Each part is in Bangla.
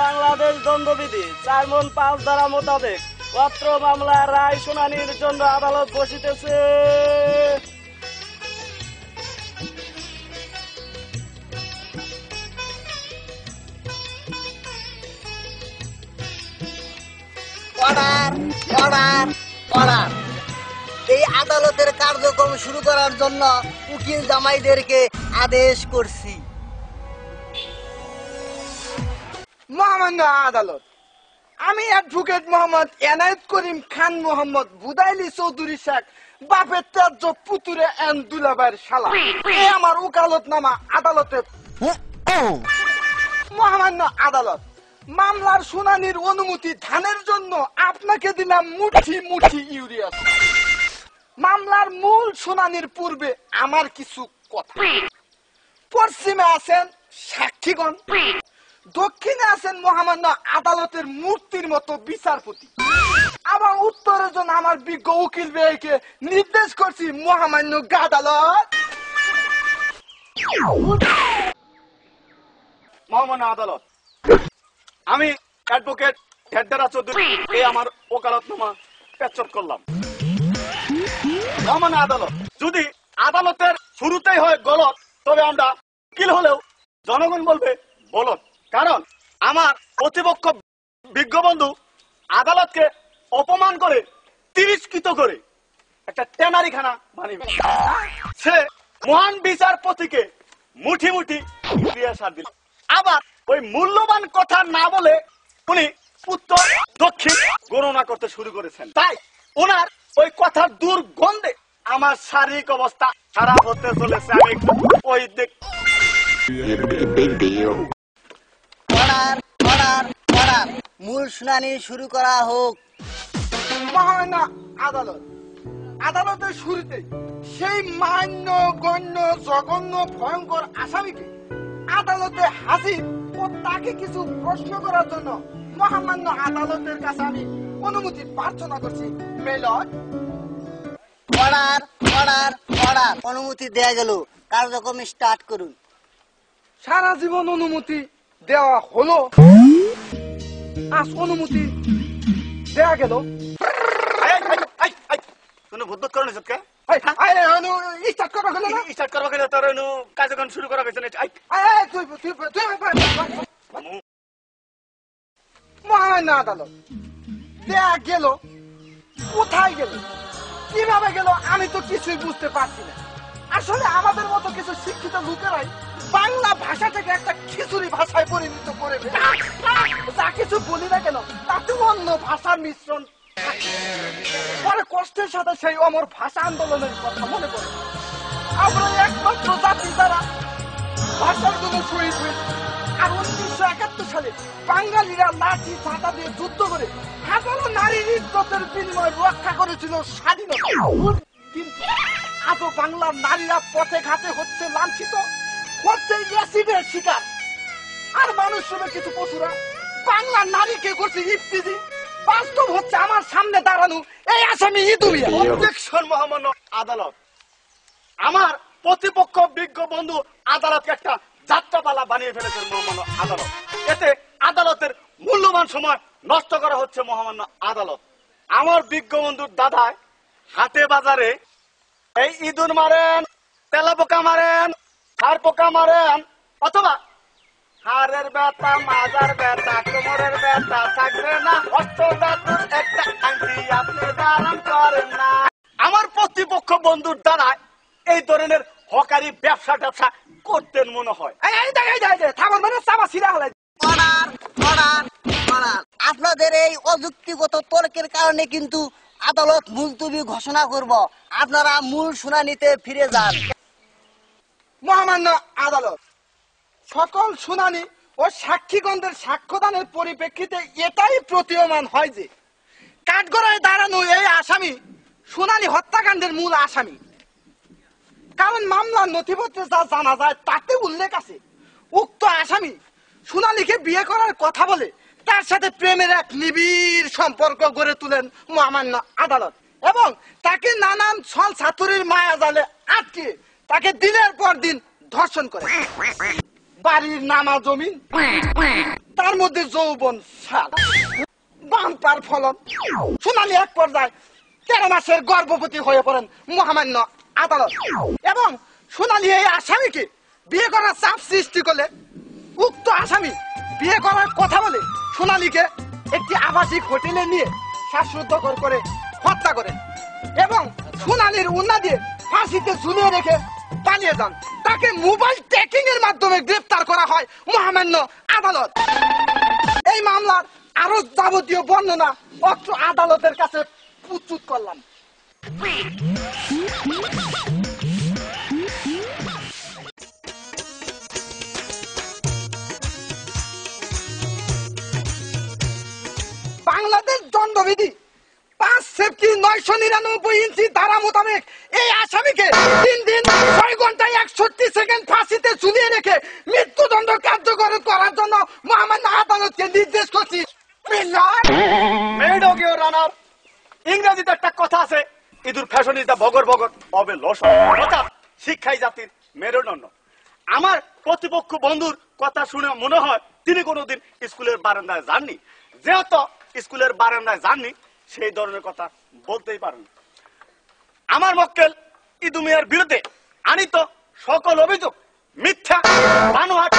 বাংলাদেশ দণ্ডবিধি ৪-৫ ধারা মোতাবেক অত্র মামলার রায় শুনানির জন্য আদালত বসিতেছে। এই আদালতের কার্যক্রম শুরু করার জন্য উকিল জামাইদেরকে আদেশ করছি। মহামান্য আদালত, আমি অ্যাডভোকেট মোহাম্মদ এনায়েত করিম খান মোহাম্মদ বুদাইলি চৌধুরী শেখ বাপের তেজ পুতুরে এন দুলাভাইয়ের শালা, এই আমার ওকালতনামা আদালতে। মহামান্য আদালত, মামলার শুনানির অনুমতি ধানের জন্য আপনাকে দিলাম মুঠি মুঠি ইউরিয়া। মামলার মূল শুনানির পূর্বে আমার কিছু কথা। পশ্চিমে আছেন সাক্ষীগণ, দক্ষিণে আছেন মহামান্য আদালতের মূর্তির মতো বিচারপতি, আবার উত্তরের জন্য আমার বিজ্ঞ উকিল ব্যয়কে নির্দেশ করছি মহামান্য আদালত। মহামান্য আদালত, আমি অ্যাডভোকেট হেডদারা চৌধুরী এই আমার ওকালতনামা পেচট করলাম। মহামান্য আদালত, যদি আদালতের শুরুতেই হয় গলত, তবে আমরা উকিল হলেও জনগণ বলবে বলত। কারণ আমার প্রতিপক্ষ বিজ্ঞ বন্ধু আদালতকে অপমান করে তিরস্কৃত করে একটা টেনারিখানা বানিয়ে সে মহান বিচারপতিকে মুঠি মুঠি সার দিল। আবার ওই মূল্যবান কথা না বলে উনি উত্তর দক্ষিণ গণনা করতে শুরু করেছেন। তাই ওনার ওই কথার দুর্গন্ধে আমার শারীরিক অবস্থা খারাপ হতে চলেছে। আমি ওই দিক মূল শুনানি শুরু করা হোক। মহামান্য আদালত, আদালতের শুরুতে সেই মান্য গণ্য জঘন্য ভয়ঙ্কর আসামিকে আদালতে হাজির ও তাকে কিছু প্রশ্ন করার জন্য মহামান্য আদালতের কাছে আমি অনুমতি প্রার্থনা করছি। মেলট অনুমতি দেয়া গেল, কার্যক্রম স্টার্ট করুন। সারা জীবন অনুমতি দেওয়া হলো, আজ অনুমতি দেয়া গেল। ভূত করো কে স্টার্ট করবা গেল না, স্টার্ট করবা গেলে তোর কার্যক্রম শুরু করা হয়েছে। মহামান্য আদালত, দেয়া গেল, কোথায় গেল, কিভাবে গেল, আমি তো কিছুই বুঝতে পারছি না। আসলে আমাদের মতো কিছু শিক্ষিত লোকেরাই বাংলা ভাষাটাকে একটা খিচুড়ি ভাষায় পরিণত করে যা কিছু বলি না কেন তাতে অন্য ভাষার মিশ্রণ। পরে কষ্টের সাথে সেই অমর ভাষা আন্দোলনের কথা মনে পড়ে। আমরা একমাত্র জাতি যারা ভাষার জন্য শহীদ হয়েছে। আর 1971 সালে বাঙালিরা লাঠি ঝাঁটা দিয়ে যুদ্ধ করে হাজারো নারীর ইজ্জতের বিনিময়ে রক্ষা করেছিল স্বাধীনতা। কিন্তু আজও বাংলার নারীরা পথে ঘাটে হচ্ছে লাঞ্ছিত, হচ্ছে অ্যাসিডের শিকার। আর মানুষ শুনে কিছু পশুরা বাংলার নারীকে করছে ইফতিজি। বাস্তব হচ্ছে আমার সামনে দাঁড়ানো এই আসামি ইদুমিয়া। অবজেকশন মহামান্য আদালত, আমার প্রতিপক্ষ বিজ্ঞ বন্ধু আদালতকে একটা যাত্রাপালা বানিয়ে ফেলেছেন মহামান্য আদালত। এতে আদালতের মূল্যবান সময় নষ্ট করা হচ্ছে মহামান্য আদালত। আমার বিজ্ঞ বন্ধুর দাদায় হাটে বাজারে এই ইঁদুর মারেন, তেলা পোকা মারেন, হাড় পোকা মারেন, অথবা হাড়ের ব্যথা, মাজার ব্যথা, কোমরের ব্যথা থাকবে না, অষ্টধাতুর একটা আংটি আপনি ধারণ করেন না। আমার প্রতিপক্ষ বন্ধুর দ্বারায় এই ধরনের হকারি ব্যবসা ট্যাবসা করতেন মনে হয়। আপনাদের এই অযুক্তিগত তর্কের কারণে কিন্তু আদালত মুলতবি ঘোষণা করব। আপনারা মূল শুনানিতে ফিরে যান। মহামান্য আদালত, সকল শুনানি ও সাক্ষীগণদের সাক্ষ্যদানের পরিপ্রেক্ষিতে এটাই প্রতীয়মান হয় যে কাঠগড়ায় দাঁড়ানো এই আসামি শুনানি হত্যাকাণ্ডের মূল আসামি। কারণ মামলার নথিপত্রে যা জানা যায় তাতে উল্লেখ আছে উক্ত আসামি সোনালীকে বিয়ে করার কথা বলে তার সাথে প্রেমের এক নিবিড় সম্পর্ক গড়ে তুলেন মহামান্য আদালত এবং তাকে নানান ছল ছাতুরির মায়া জালে আটকে তাকে দিনের পর দিন ধর্ষণ করে। বাড়ির নামা জমিন তার মধ্যে যৌবন সাল বাম্পার ফলন। সোনালী এক পর্যায়ে 13 মাসের গর্ভবতী হয়ে পড়েন মহামান্য আদালত, এবং সোনালী এই আসামিকে বিয়ে করার চাপ সৃষ্টি করলে উক্ত আসামি বিয়ে করার কথা বলে সোনালীকে একটি আবাসিক হোটেলে নিয়ে শ্বাসরুদ্ধকর করে হত্যা করেন এবং সোনালীর উন্না দিয়ে ফাঁসিতে ঝুলিয়ে রেখে পালিয়ে যান। তাকে মোবাইল ট্র্যাকিং এর মাধ্যমে গ্রেফতার করা হয় মহামান্য আদালত। এই মামলার আরো যাবতীয় বর্ণনা অত্র আদালতের কাছে প্রস্তুত করলাম। বাংলাদেশ দণ্ডবিধি 5 সেপ্টি 999 ইঞ্চি ধারা মোতাবেক এই আসামিকে 3 দিন 6 ঘন্টা 61 সেকেন্ড ফাঁসিতে ঝুলিয়ে রেখে মৃত্যুদণ্ড কার্যকর করার জন্য মহামান্য আদালতকে নির্দেশ করছি। মেড অফ ইওর অনার, ইংরেজিতে একটা কথা আছে, education is the backbone of a লস, অর্থাৎ শিক্ষাই জাতির মেরুদণ্ড। আমার প্রতিপক্ষ বন্ধুর কথা শুনে মনে হয় তিনি কোনোদিন স্কুলের বারান্দায় যাননি। যেহেতু স্কুলের বারান্দায় যাননি, সেই ধরনের কথা বলতেই পারেন। আমার মক্কেল ইদু মিয়ার বিরুদ্ধে আনিত সকল অভিযোগ মিথ্যা, বানোয়াট,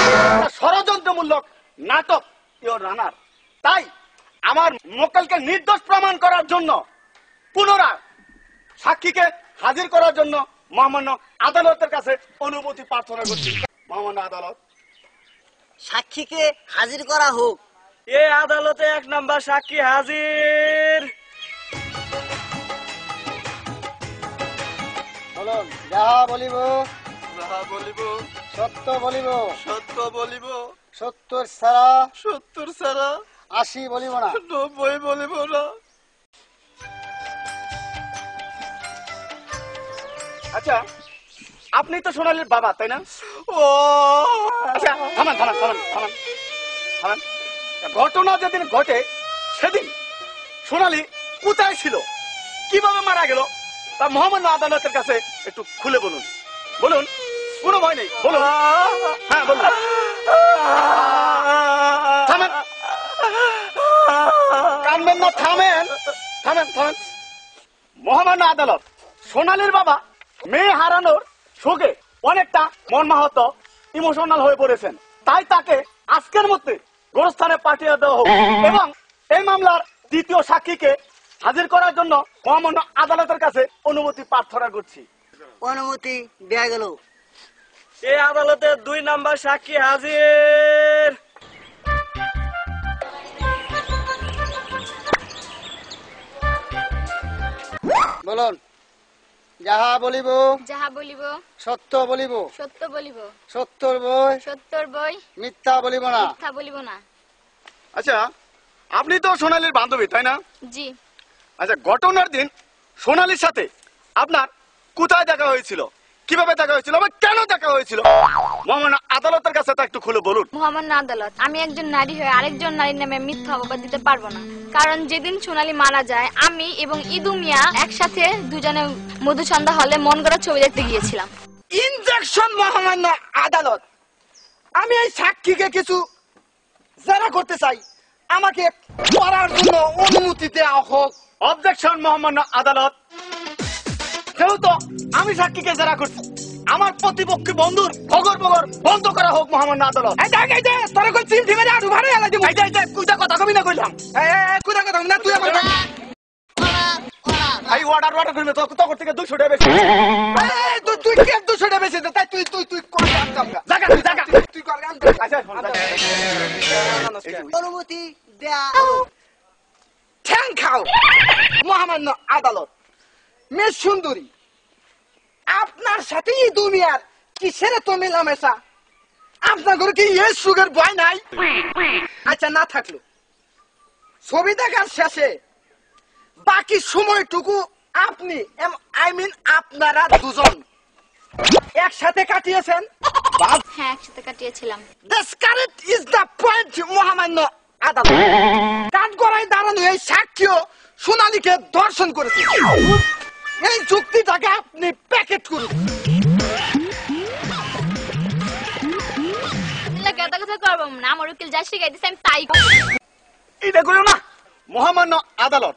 ষড়যন্ত্রমূলক নাটক ইওর অনার। তাই আমার মক্কেলকে নির্দোষ প্রমাণ করার জন্য পুনরায় সাক্ষীকে হাজির করার জন্য মহামান্য আদালতের কাছে অনুমতি প্রার্থনা করছি। মহামান্য আদালত, সাক্ষীকে হাজির করা হোক। এ আদালতে 1 নাম্বার সাক্ষী হাজির। বলুন, যাহা বলিব যাহা বলিব সত্য বলিব, সত্য বলিব, 70 ছাড়া 70 ছাড়া 80 বলিব না। 90 বলিব না। আচ্ছা আপনি তো সোনালীর বাবা, তাই না? ও আচ্ছা থামান থামান থামান থামান থামান। ঘটনা যেদিন ঘটে সেদিন সোনালী কোথায় ছিল, কিভাবে মারা গেল, তা মহামান্য আদালতের কাছে একটু খুলে বলুন। বলুন, কোনো ভয় নেই, বলুন। হ্যাঁ বলুন। থামেন, কানবেন না, থামেন থামেন থামেন। মহামান্য আদালত, সোনালীর বাবা মেয়ে হারানোর শোকে অনেকটা মর্মাহত, ইমোশনাল হয়ে পড়েছেন। তাই তাকে আজকের মধ্যে গোরস্থানে পাঠিয়ে দেওয়া হোক এবং এই মামলার দ্বিতীয় সাক্ষীকে হাজির করার জন্য মহামান্য আদালতের কাছে অনুমতি প্রার্থনা করছি। অনুমতি দেয়া গেল। এ আদালতে 2 নাম্বার সাক্ষী হাজির। বলুন, যাহা বলিব যাহা বলিব সত্য বলিব, সত্য বলিব, সত্যর বই সত্যর বই মিথ্যা বলিব না। মিথ্যা বলিব না। আচ্ছা আপনি তো সোনালীর বান্ধবী, তাই না? জি। আচ্ছা ঘটনার দিন সোনালীর সাথে আপনার কোথায় দেখা হয়েছিল, কিভাবে দেখা হয়েছিল, আবার কেন দেখা হয়েছিল? মহামান্য আদালতের কাছে তা একটু খুলে বলুন। মহামান্য আদালত, আমি একজন নারী হয়ে আরেকজন নারীর নামে মিথ্যা অপবাদ দিতে পারবো না। কারণ যেদিন সোনালী মারা যায়, আমি এবং ইদু মিয়া একসাথে দুজনে মধুচন্দা হলে মন গড়া ছবি দেখতে গিয়েছিলাম। ইনজেকশন। মহামান্য আদালত, আমি এই সাক্ষীকে কিছু জেরা করতে চাই, আমাকে করার জন্য অনুমতি দেওয়া হোক। অবজেকশন মহামান্য আদালত, যেহেতু আমি সাক্ষীকে জেরা করছি, আমার প্রতিপক্ষী বন্ধুর বগর বগর বন্ধ করা হোক মহামান্য আদালত। এই দেখ, এই যে তোরে কই চিমটি মেরে আড়ু ভারে এলাই দিমু। এই যে, এই যে, কুইটা কথা কবি না কইলাম। এই কুদা কথা না, তুই আমার এই অর্ডার করবে তো থেকে 200 টাকা বেশি। এই তুই কি 200 টাকা বেশি দে, তাই তুই তুই তুই কর কাম কা জায়গা তুই জায়গা। তুই কর কাম। আচ্ছা শোন, অনুমতি দেয়া। ঠ্যাং খাও। মহামান্য আদালত, মেয়ে সুন্দরী, আপনার সাথে এই দুনিয়ার কিসের তো মেলামেশা? আপনার ঘরে কি এই সুগার ভয় নাই? আচ্ছা না থাকলো, ছবি দেখার শেষে বাকি সময়টুকু আপনি আই মিন আপনারা দুজন একসাথে কাটিয়েছেন। হ্যাঁ, একসাথে কাটিয়েছিলাম। This correct is the point, মহামান্য আদালত। কাঠগড়ায় দাঁড়ানো এই সাক্ষী সোনালীকে দর্শন করেছে। এই যুক্তিটাকে আপনি প্যাকেট করুন। কথা করবো করব না, আমার উকিল যা শিখাই দিছে আমি তাই করব। এটা করিও না। মহামান্য আদালত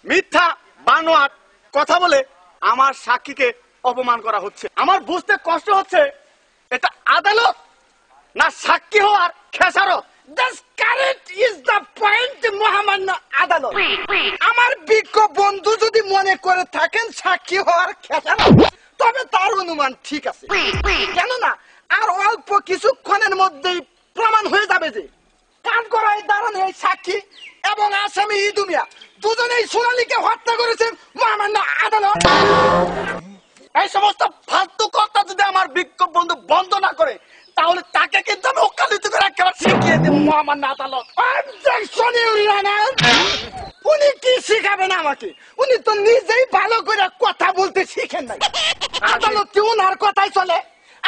মিথ্যা বানোয়াট কথা বলে আমার সাক্ষীকে অপমান করা হচ্ছে। আমার বুঝতে কষ্ট হচ্ছে এটা আদালত না সাক্ষী হওয়ার খেসারত। That's correct is the point, মহামান্য আদালত। আমার বিজ্ঞ বন্ধু যদি মনে করে থাকেন সাক্ষী হওয়ার খেসারত, তবে তার অনুমান ঠিক আছে। কেননা আর অল্প কিছুক্ষণের মধ্যেই প্রমাণ হয়ে যাবে যে কাঠগড়ায় দাঁড়ানো এই সাক্ষী এবং আসামি ইদু মিয়া দুজনেই সোনালীকে হত্যা করেছেন মহামান্য আদালত। এই সমস্ত ফালতু কথা যদি আমার বিক্ষোভ বন্ধু বন্ধ না করে তাহলে তাকে কিন্তু আমি ওকালতি করে একেবারে শিখিয়ে দেব মহামান্য আদালত। Objection, Your Honor! উনি কি শিখাবেন আমাকে? উনি তো নিজেই ভালো করে কথা বলতে শিখেন নাই। আদালত কি উনার কথাই চলে?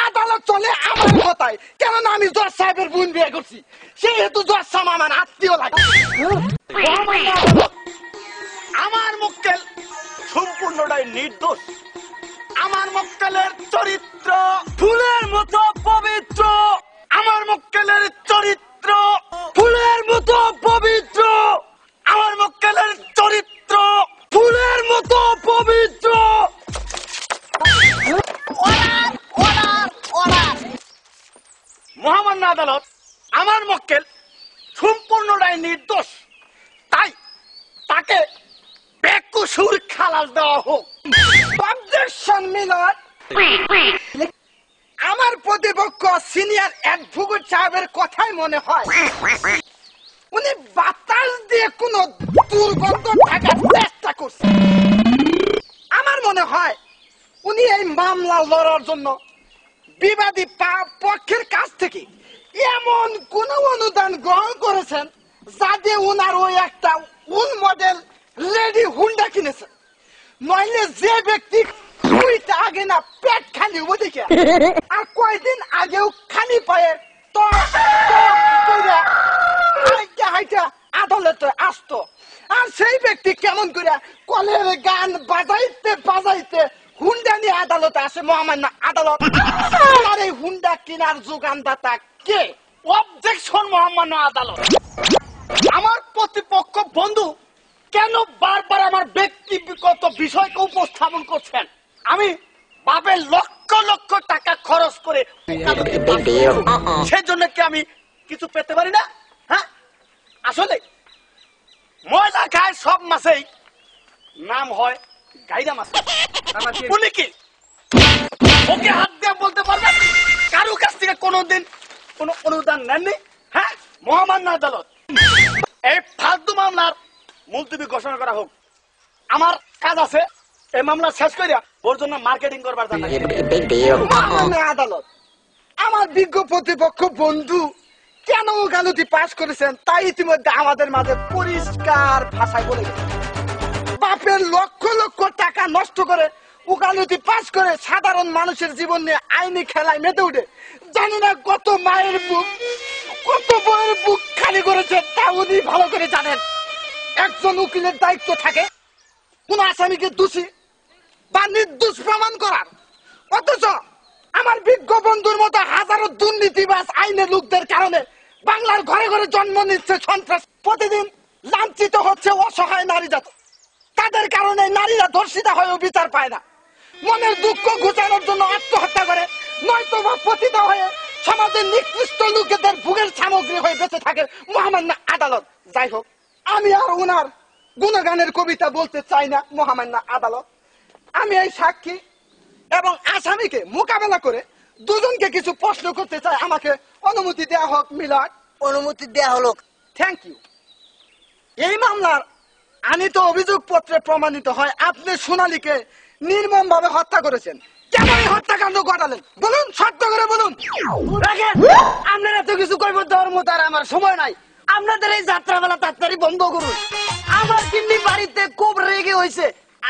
আদালত চলে আমার কথায়। কেননা আমি জজ সাহেবের বোন বিয়ে করছি, সেহেতু জজ সাহেব আমার আত্মীয় লাগে। মহামান্য আদালত, আমার মক্কেল সম্পূর্ণটাই নির্দোষ। আমার মক্কেলের চরিত্র ফুলের মতো পবিত্র। আমার মক্কেলের চরিত্র ফুলের মতো পবিত্র। আমার মক্কেলের চরিত্র ফুলের মতো পবিত্র। Order order order. মহামান্য আদালত, আমার মক্কেল সম্পূর্ণটাই নির্দোষ, তাই তাকে বেকসুর খালাস দেওয়া হোক। Objection, মিলন। আমার প্রতিপক্ষ সিনিয়র অ্যাডভোকেট সাহেবের কথাই মনে হয় উনি বাতাস দিয়ে কোন দুর্গন্ধ ঢাকার চেষ্টা করছে। আমার মনে হয় উনি এই মামলা লড়ার জন্য বিবাদী পক্ষের কাছ থেকে এমন কোন অনুদান গ্রহণ করেছেন যা দিয়ে উনার ওই একটা উন মডেল লেডি হুন্ডা কিনেছেন। নইলে যে ব্যক্তি দুইটা আগে না পেট খালি ওদিকে আর কয়দিন আগেও খালি পায়ে হাইটা আদালতে আসতো, আর সেই ব্যক্তি কেমন করে কলের গান বাজাইতে বাজাইতে হুন্ডা নিয়ে আদালতে আসে মহামান্য আদালত। আর এই হুন্ডা কেনার যোগানদাতা কে? অবজেকশন মহামান্য আদালত, আমার প্রতিপক্ষ বন্ধু কেন বারবার আমার ব্যক্তিগত বিষয়কে উপস্থাপন করছেন? আমি বাপের লক্ষ লক্ষ টাকা খরচ করে সেজন্য কি আমি কিছু পেতে পারি না? হ্যাঁ, আসলে ময়লা খায় সব মাছেই নাম হয় গাইরা মাছ। উনি কি ওকে হাত দিয়ে বলতে পারবেন কারো কাছ থেকে কোনোদিন কোনো অনুদান নেননি? হ্যাঁ, মহামান্য আদালত, এই ফালতু মামলার মুলতবি ঘোষণা করা হোক। আমার কাজ আছে, এই মামলা শেষ করে ওর জন্য মার্কেটিং করবার জন্য। মহামান্য আদালত, আমার বিজ্ঞ প্রতিপক্ষ বন্ধু কেন ওকালতি পাশ করেছেন তাই ইতিমধ্যে আমাদের মাঝে পরিষ্কার ভাষায় বলে গেছে। বাপের লক্ষ লক্ষ টাকা নষ্ট করে ওকালতি পাশ করে সাধারণ মানুষের জীবন নিয়ে আইনি খেলায় মেতে উঠে জানি না কত মায়ের বুক কত বউয়ের বুক খালি করেছে তা উনি ভালো করে জানেন। একজন উকিলের দায়িত্ব থাকে কোন আসামিকে দোষী বা নির্দোষ প্রমাণ করার, অথচ আমার বিজ্ঞ বন্ধুর মতো হাজারো দুর্নীতিবাজ আইনের লোকদের কারণে বাংলার ঘরে ঘরে জন্ম নিচ্ছে সন্ত্রাস। প্রতিদিন লাঞ্ছিত হচ্ছে অসহায় নারী জাত। তাদের কারণে নারীরা ধর্ষিতা হয়েও বিচার পায় না, মনের দুঃখ ঘুচানোর জন্য আত্মহত্যা করে, নয়তো বা পতিত হয়ে সমাজের নিকৃষ্ট লোকেদের ভোগের সামগ্রী হয়ে বেঁচে থাকে মহামান্য আদালত। যাই হোক, আমি আর উনার গুণগানের কবিতা বলতে চাই না মহামান্য আদালত। আমি এই সাক্ষী এবং আসামিকে মোকাবেলা করে দুজনকে কিছু প্রশ্ন করতে চাই, আমাকে অনুমতি দেওয়া হোক। মিলন, অনুমতি দেয়া হলো। Thank you. এই মামলার আনিত অভিযোগ পত্রে প্রমাণিত হয় আপনি সোনালীকে নির্মম ভাবে হত্যা করেছেন। কেন এই হত্যাকাণ্ড ঘটালেন বলুন, সত্য করে বলুন। আপনারা তো কিছু কইব দেওয়ার মতো আর আমার সময় নাই। আপনাদের এই যাত্রাবেলা তাড়াতাড়ি বন্ধ করুন। আমার কিন্নি বাড়িতে খুব রেগে হয়েছে,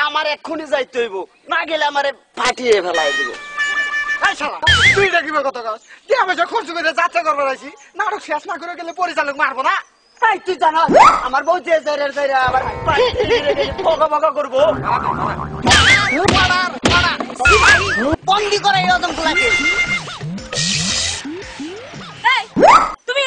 আমার এক্ষুনি যাইতে হইব, না গেলে আমারে ফাটিয়ে ফেলাই দিব। এই শালা, তুই দেখিবে কত কাজ কি আমি খরচ করে যাত্রা করবার আছি, নাটক শেষ না করে গেলে পরিচালক মারবো না। তাই তুই জানা আমার বউ যে আবার বকা বকা করবো। বন্দি করে এই অদম গুলাকে। তুমি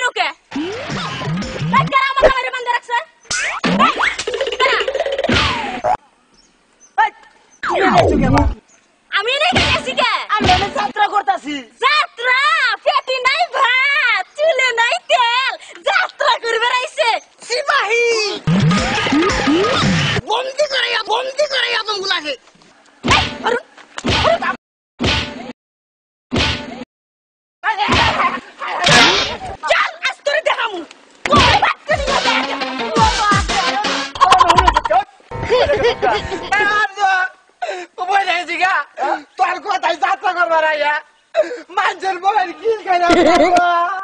করাইয়া মানুষের বউয়ের কিল খাইয়া